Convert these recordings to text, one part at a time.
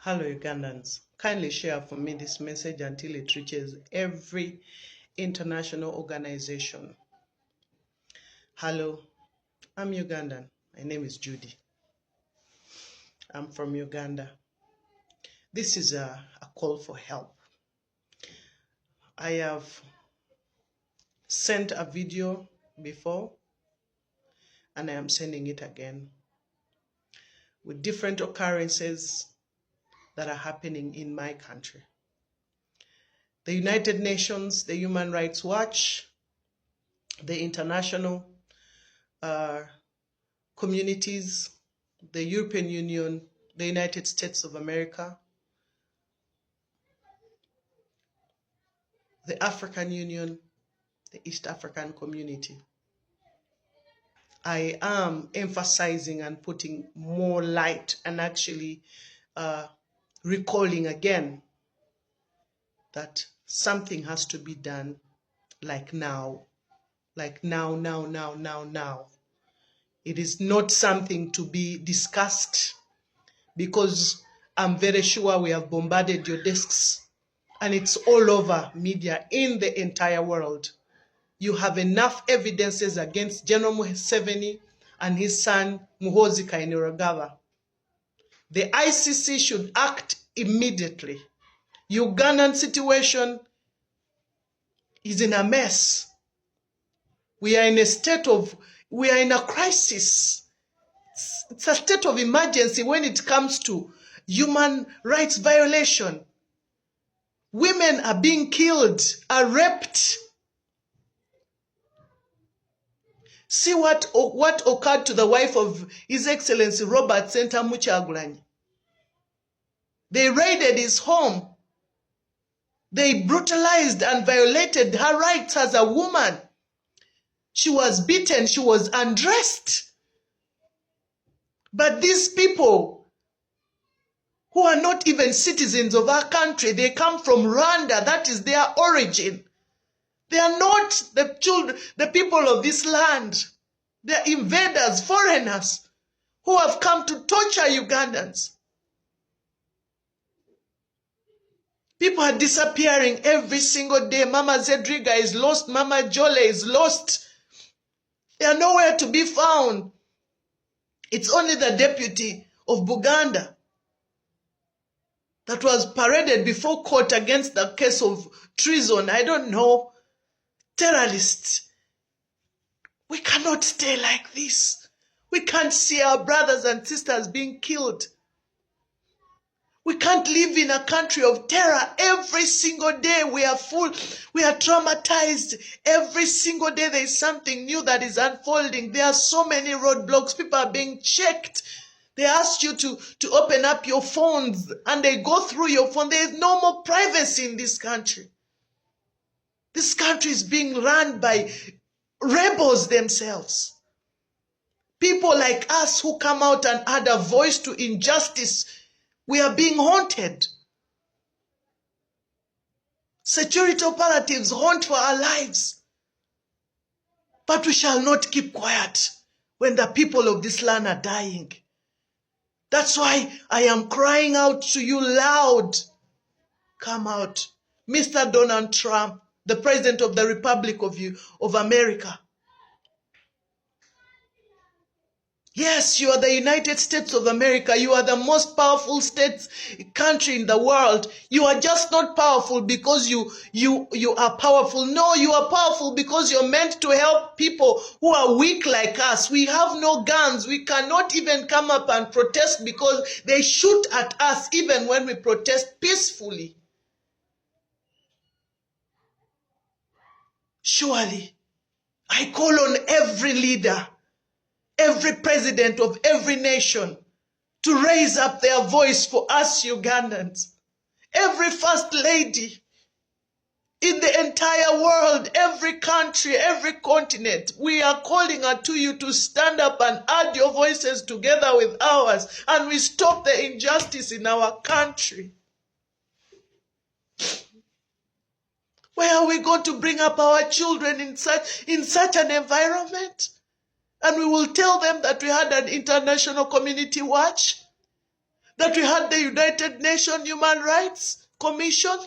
Hello, Ugandans. Kindly share for me this message until it reaches every international organization. Hello, I'm Ugandan. My name is Judy. I'm from Uganda. This is a call for help. I have sent a video before, and I am sending it again with different occurrences that are happening in my country. The United Nations, the Human Rights Watch, the international communities, the European Union, the United States of America, the African Union, the East African Community. I am emphasizing and putting more light and actually recalling again that something has to be done like now. Like now. It is not something to be discussed, because I'm very sure we have bombarded your desks and it's all over media in the entire world. You have enough evidences against General Museveni and his son Muhoozi. The ICC should act immediately. Ugandan situation is in a mess. We are in a crisis. It's a state of emergency when it comes to human rights violation. Women are being killed, are raped. See what occurred to the wife of His Excellency Robert Senta Muchagulanyi. They raided his home. They brutalized and violated her rights as a woman. She was beaten, she was undressed. But these people who are not even citizens of our country, they come from Rwanda, that is their origin. They are not the people of this land. They are invaders, foreigners, who have come to torture Ugandans. People are disappearing every single day. Mama Zedriga is lost. Mama Jole is lost. They are nowhere to be found. It's only the deputy of Buganda that was paraded before court against the case of treason. I don't know. Terrorists. We cannot stay like this. We can't see our brothers and sisters being killed. We can't live in a country of terror. Every single day we are traumatized. Every single day there is something new that is unfolding. There are so many roadblocks. People are being checked. They ask you to open up your phones and they go through your phone. There is no more privacy in this country. This country is being run by rebels themselves. People like us who come out and add a voice to injustice. We are being haunted. Security operatives hunt for our lives. But we shall not keep quiet when the people of this land are dying. That's why I am crying out to you loud. Come out. Mr. Donald Trump, the President of the Republic of America. Yes, you are the United States of America. You are the most powerful country in the world. You are just not powerful because you are powerful. No, you are powerful because you're meant to help people who are weak like us. We have no guns. We cannot even come up and protest because they shoot at us even when we protest peacefully. Surely, I call on every leader, every president of every nation to raise up their voice for us Ugandans. Every first lady in the entire world, every country, every continent, we are calling out to you to stand up and add your voices together with ours, and we stop the injustice in our country. Where are we going to bring up our children in such an environment? And we will tell them that we had an international community watch. that we had the United Nations Human Rights Commission,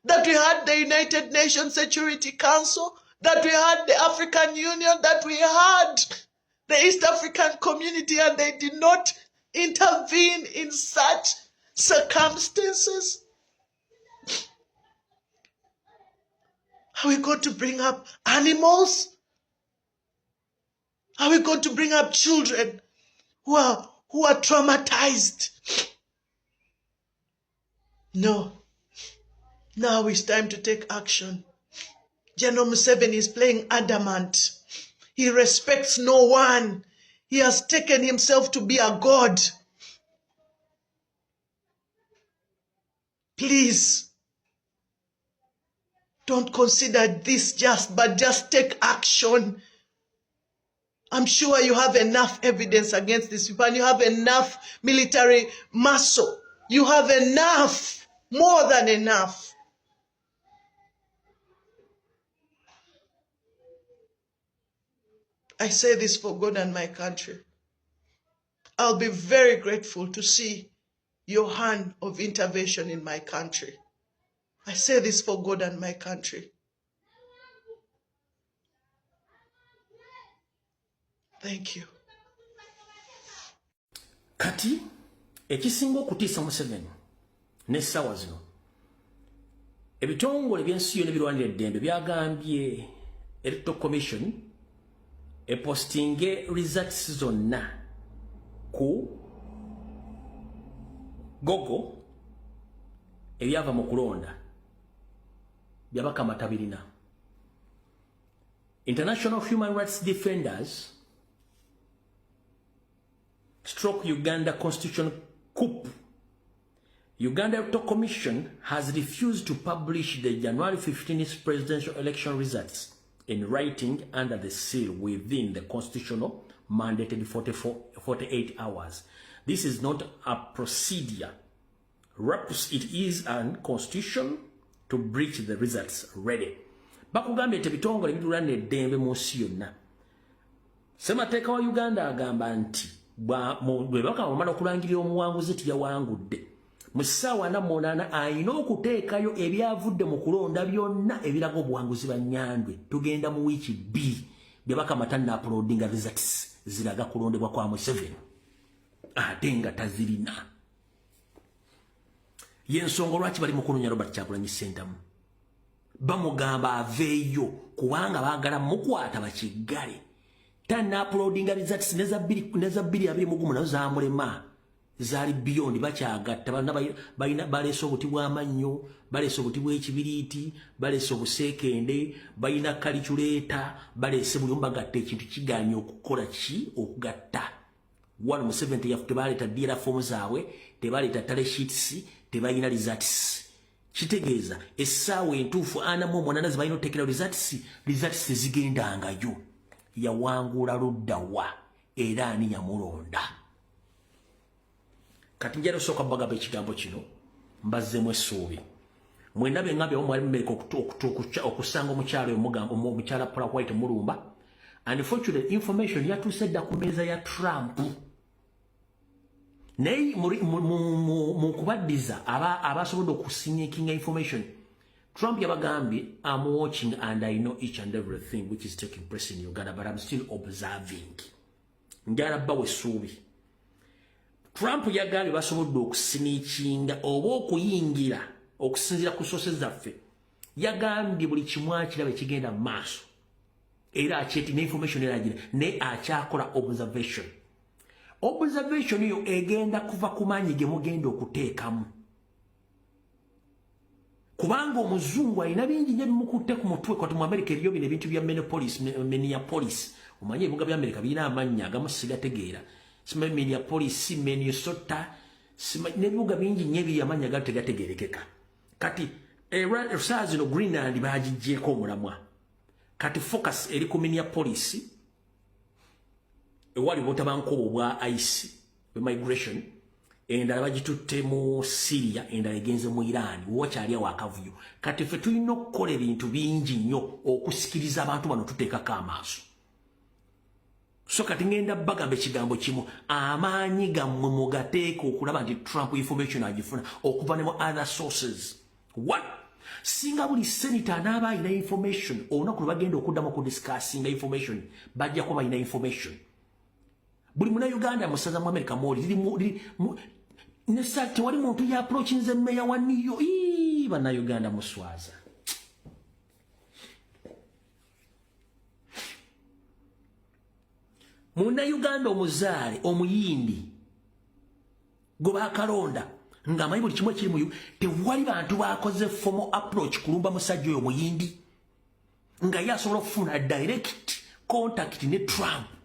that we had the United Nations Security Council, that we had the African Union, that we had the East African Community, and they did not intervene in such circumstances? Are we going to bring up animals? Are we going to bring up children who are traumatized? No. Now it's time to take action. General Museveni is playing adamant. He respects no one. He has taken himself to be a god. Please, don't consider this but just take action. I'm sure you have enough evidence against this people, and you have enough military muscle. You have enough, more than enough. I say this for God and my country. I'll be very grateful to see your hand of intervention in my country. I say this for God and my country. Thank you. Kati, ekisinga okutiisa Museveni n'essaawa zino, ebitongole by'ensi yonna ebirwanira eddembe byagambye Electoral Commission epostinge results zonna ku Google ebyava mu kulonda byabakamata birina. International Human Rights Defenders stroke Uganda Constitution coup. Uganda Electoral Commission has refused to publish the January 15th presidential election results in writing under the seal within the constitutional mandated 48 hours. This is not a procedure. It is a constitution to breach the results ready. Bakugambye tebitongole ebirwanira eddembe mu nsi yonna. Ssemateeka wa Uganda agamba nti bwe bakamala okulangirira omuwanguzi tiyawangudde. Mu ssaawa 48 alina okuteekayo ebyavudde mu kulonda byonna ebiraga obuwanguzi ba Nyandwe. Tugenda mu wiiki 2 bye bakamata na uploadinga results ziraga kulondebwa kwa Museveni. Ate nga tazirina. Yensonga lwaki bali mu kunonya Robert Kyagulanyi Ssentamu. Bamugamba aveeyo kubanga baagala mukwata bakiggale. Tana uploadinga results neza 2 nazo zamulema. Zali beyond bakyagatta balina baleese obuti bw'amannyo, baleese obuti bw'ekibiriiti, baleese obuseekende, balina calculator, baleese buli omu bagatta ekintu kigaanye okukola ki okugatta. 170 tebaleeta dira form zaabwe, tebaleeta tally sheets, tebalina results. Kitegeeza essaawa entuufu 48 ze balina oteekera results zigendangayo. Yawangula luddawa era ani yamulonda. Kati njalo soka bagaba ekigambo kino mbazzemu essuubi. Mwena bengambye omwali mmeka okusanga omukyalo omukyala Paula White Mulumba. Unfortunately, information yatuuse dda ku mmeeza ya Trump. Naye mu kubaddiza abasobodde okusinyikinga information, Trump yabagambye, I'm watching and I know each and everything which is taking place in Uganda, but I'm still observing. Njala bawe essuubi. Trump yagambye basobodde okusiniikinga oba okuyingira okusinziira ku sources zaffe. Yagambye buli kimu akiraba ekigenda mu maaso. Era akyetina information eragira ne akyakola observation. Observation yo egenda kuva ku maanyi ge mugenda okuteekamu. Kubanga omuzungu alina bingi nnyo bimukutte ku mutwe kwati mu America eriyo bino ebintu bya Minneapolis. Omanye ebibuga bya America birina amannya agamu sigategeera. Simanyi Minneapolis, Minnesota, n'ebibuga bingi nnyo ebiri amannya gato tegategeerekeka. Kati saa zino Greenland baagiggyeko omulamwa. Kati focus eri ku Minneapolis ewali obutabankobo bwa ICE migration, endala bagitutte mu Syria, endala egenze mu Iran. Wakyali awo akavuyo. Kati ffe tulina okukola ebintu bingi nnyo okusikiriza abantu bano tuteekako amaaso. So kati ngenda bagamba ekigambo kimu amaanyi gammwe mugateeka okulaba nti Trump information agifuna okuva ne mu other sources. What? Singa buli senator anaaba alina information olunaku lwe bagenda okuddamu okudiscussinga information bajja kuba balina information. Buli Munnayuganda musaza mu America mwoli nesa tewali muntu ya approachinze meya wa New York. Bannayuganda muswaza. Munnayuganda omuzaale omuyindi gwe baakalonda ng'amanyi buli kimu ekiri mu tewali bantu bakoze formal approach kulumba musajja oyo muyindi nga ye asobola okufuna direct contact ne Trump.